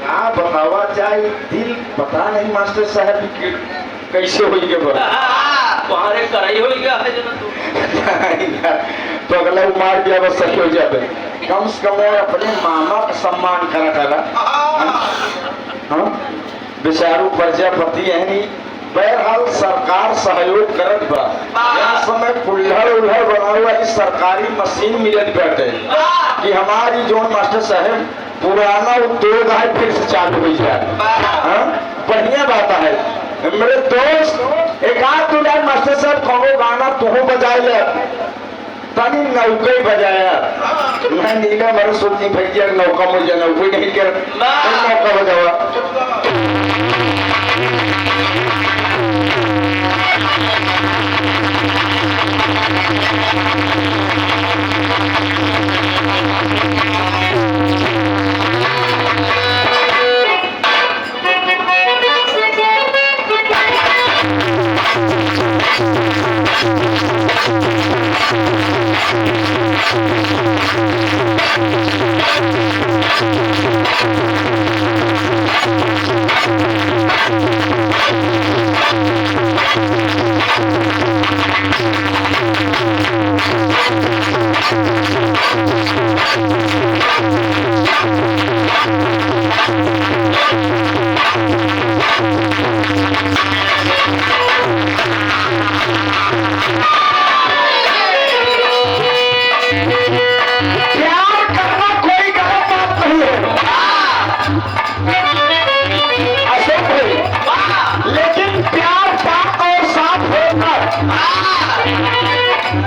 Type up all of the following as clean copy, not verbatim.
हाँ बतावा चाहे दिल पता नहीं मास्टर साहब कैसे हो गए तुम्हारे कराई हो गया है जना तू तो अगला मार दिया बस सही हो जाए। कम से कम अपने मामा का सम्मान करा डाला। हाँ बेचारू प्रजापति है नहीं। बहरहाल सरकार सहयोग करत बा। इस समय कुल्हड़ उल्हड़ बना हुआ सरकारी मशीन मिलत बैठे कि हमारी जो मास्टर साहब पुराना उद्योग है फिर से चालू हो जाए। हाँ बढ़िया बात है मेरे दोस्त। एक आध दो लाइन मास्टर साहब कहो गाना तुम बजाए ले तनी नौका बजाया मैं नीला मर सोची भैया नौका मुझे नौका नहीं कर नौका बजावा।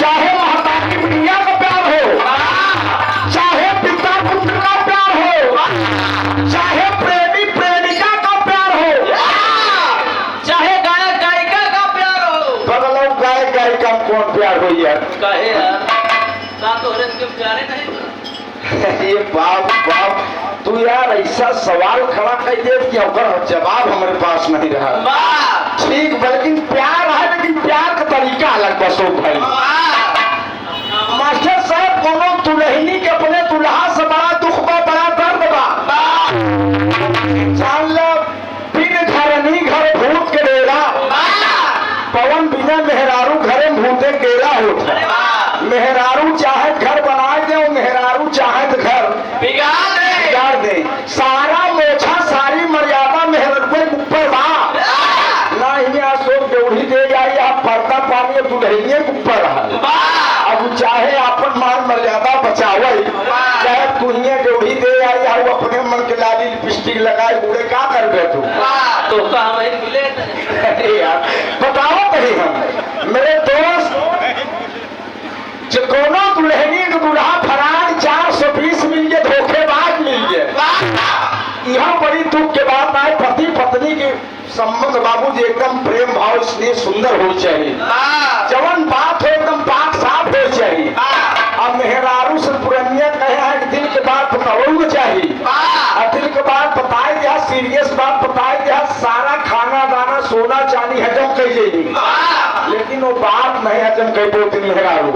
चाहे माता की बिटिया का प्यार हो, चाहे पिता पुत्र का प्यार हो, चाहे प्रेमी प्रेमिका का प्यार हो, चाहे गायक गायिका का प्यार हो। बगलों गायक गायिका कौन प्यार हो यार? कहे यार सातों हरत के प्यारे नहीं। ये बाप बाप तू यार ऐसा सवाल खड़ा कर दे कि अगर जवाब हमारे पास नहीं रहा। ठीक बल्कि प्यार है लेकिन प्यार का तरीका अलग बसो भाई। मास्टर साहब कोनो दुल्हनी के अपने दुल्हा से बड़ा दुख बा बड़ा दर्द बा। जान लो बिन घर नहीं घर भूत के डेरा पवन बिना मेहरारू घरे भूते गेरा होता। मेहरारू चाहे घर बनाए दे मेहरारू चाहे तो घर बिगाड़ दे। सारा मोछा सारी मर्यादा मेहरारू के ऊपर बा ना ही अशोक देवड़ी दे जाए या पर्दा पानी दुल्हनिए के ऊपर रहा। अब चाहे अपन मान मर्यादा बचावे चाहे तुहिए देवड़ी दे आई या अपने मन के लाली लिपस्टिक लगाए बूढ़े क्या कर गए तू तो हमें मिले। अरे यार बताओ कहीं हम मेरे दोस्त जो कोनो दुल्हनी के दूल्हा फरान 420 मिल गए धोखेबाज मिल गए। यह बड़ी दुख के बात आए पति पत्नी के संबंध बाबूजी एकदम प्रेम भाव इसलिए सुंदर हो चाहिए। जवन बात हो एकदम पाक साफ हो चाहिए। अब मेहरारू से पुरनिया कहे हैं दिल के बात बताओ चाहिए और दिल के बात बताए दिया सीरियस बात बताए दिया सारा खाना दाना सोना चांदी हजम कर जाएगी लेकिन वो बात नहीं हजम कर दो दिन मेहरारू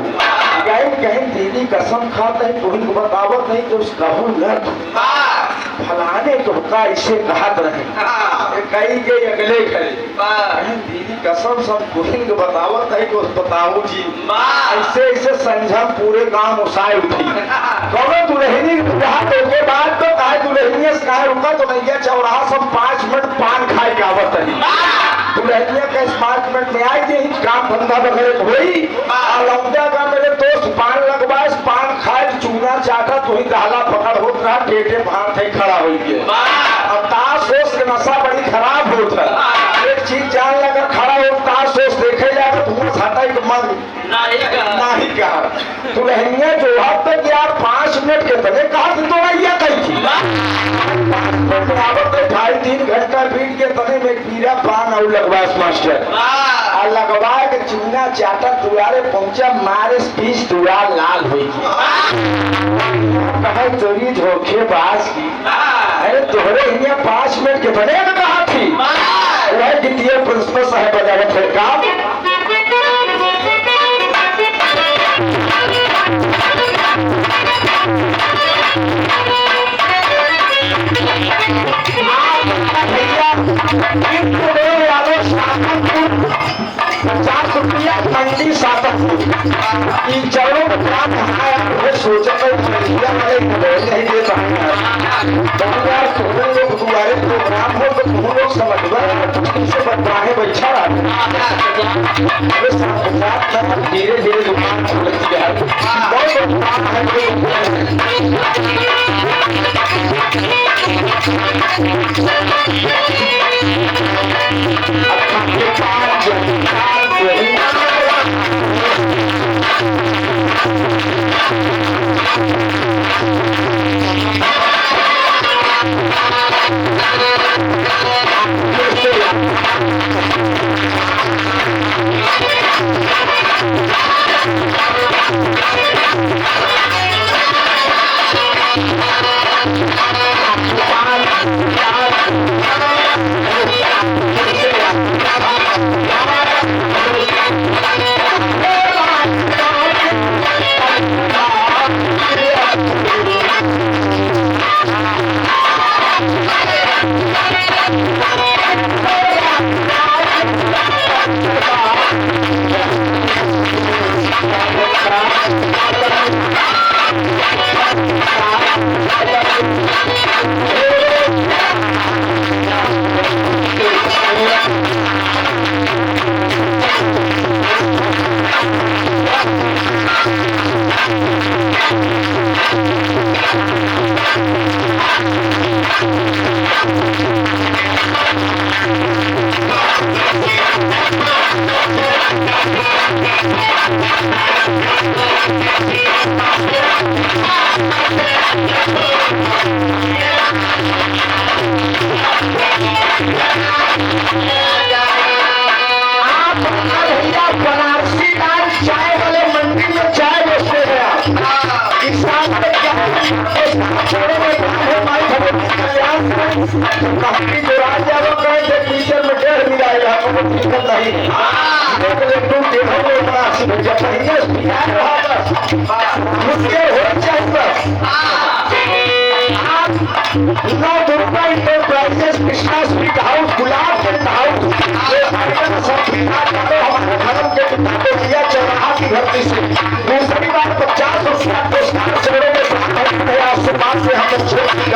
कहीं दीदी कसम खाता है तुम को बतावत नहीं तो उस कहूँ न फलाने तो का इसे कहत रहे कहीं के अगले घरे दीदी कसम सब तुहिन को बतावत है कि बताऊ जी ऐसे ऐसे संझम पूरे गांव उसाए उठी कहो दुल्हनी के बाद तो कहे दुल्हनिया से कहे रुका तो नैया चौराहा सब 5 मिनट पान खाए का आवत है। दुल्हनिया के 5 मिनट में आई थी काम धंधा वगैरह हुई लौंडा का मेरे दोस्त पान लगवाए पान खाए चूना चाटा तो ही दाला पकड़ होत रहा टेटे भार थे खड़ा हो गया। अब ताश सोच के नशा बड़ी खराब होता है। एक चीज जान लगा खड़ा हो ताश सोच देखे जाकर धुआं छाटा के मन नहीं कहा दुल्हनिया जो अब तक यार 5 मिनट के तले कहा तो नैया कही थी 2.5-3 घंटा बीत के तने में पीरा पान और लगवास मास्टर और लगवा के चूना चाटा दुआरे पहुंचा मारे पीस दुआर लाल हुई कहा चोरी धोखेबाज की अरे तोहरे यहाँ 5 मिनट के बने में कहा थी वह द्वितीय प्रिंसिपल साहब बजावे थे काम भैया 1 करोड़ यादव सातपुर 50 रुपया मंडी सातपुर इन चरणों में प्राप्त है। सोचा था भैया वाले नहीं दे पाएंगे यार, तुम लोग तुम्हारे प्रोग्राम हो तो तुम लोग समझ से बदलाहे बैठा धीरे धीरे दुकान खुलती है। बहुत काम बनारसी लाल चाय वाले मंडी में चाय बेचते हैं आप। इस साल में क्या छोड़ो में हमारी कल्याण कंपनी जो राज यादव कहे थे टीचर में 1.5 मिलाएगा तो वो दिक्कत नहीं है। तुम देखो वो बनारसी भेजा चाहिए बिहार रहा बस मुझे हो चाहिए आप 9 Durga enterprises Krishna sweet house Gulab tent house हमारे धर्म के किताबों किया चौराहा की धरती से दूसरी बार 50 रुपया पुरस्कार चौरों में प्राप्त है। आपसे बात से हम लोग छोड़ की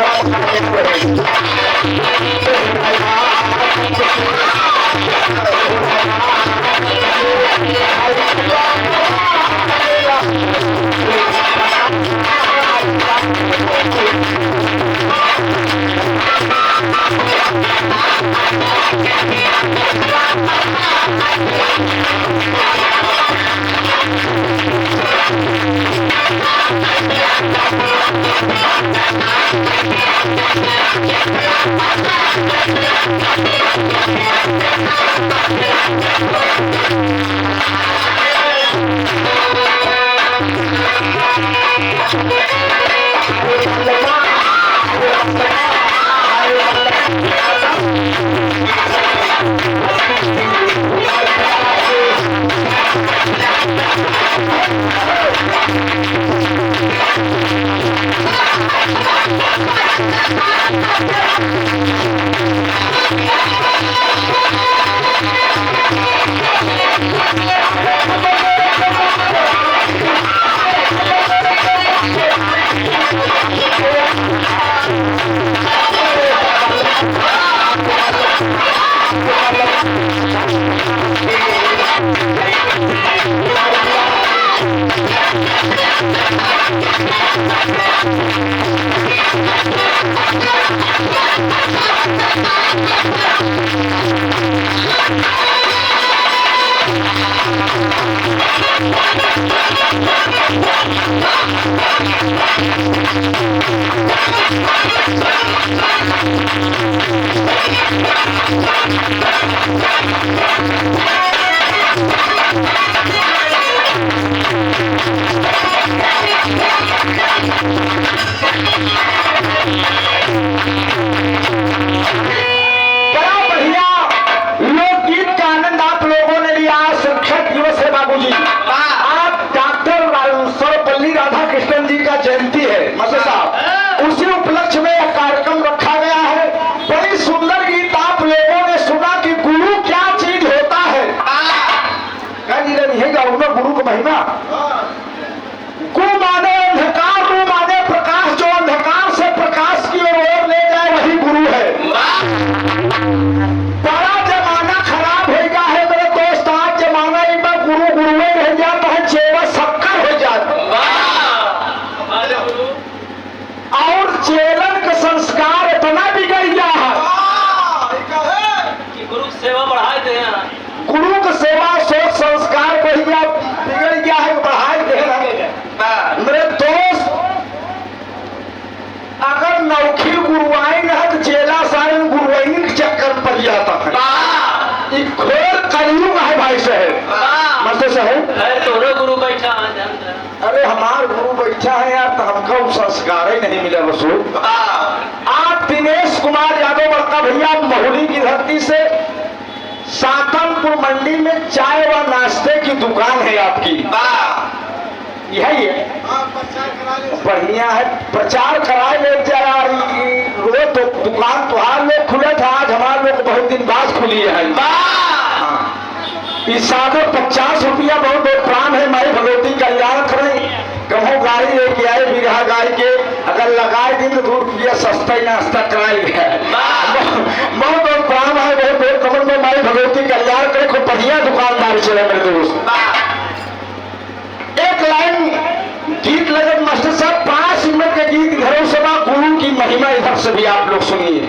जयंती है मतलब साहब, उसी उपलक्ष्य में यह कार्यक्रम रखा गया है। बड़ी सुंदर बैठा है यार, तो हमको वो संस्कार ही नहीं मिला वसूल। आप दिनेश कुमार यादव बड़का भैया, महुली की धरती से, सातमपुर मंडी में चाय व नाश्ते की दुकान है आपकी, यही है। बढ़िया है, प्रचार कराए ले जा। रोज तो दुकान तुहार लोग खुले था, आज हमारे लोग बहुत दिन बाद खुली है। इस साधो 50 रुपया बहुत बहुत प्राण है, माई भगवती कल्याण करें। कहूँ गाड़ी लेके आए बिरहा गाय के, अगर लगाए दिन तो 2 रुपया सस्ता ही नाश्ता कराई गया। बहुत बहुत प्राण है, बहुत बहुत कमर में माई भगवती कल्याण करे। खूब बढ़िया दुकानदार चले मेरे दोस्त। एक लाइन गीत लगन मास्टर साहब, 5 मिनट का गीत घरों सभा गुरु की महिमा, इधर से भी आप लोग सुनिए।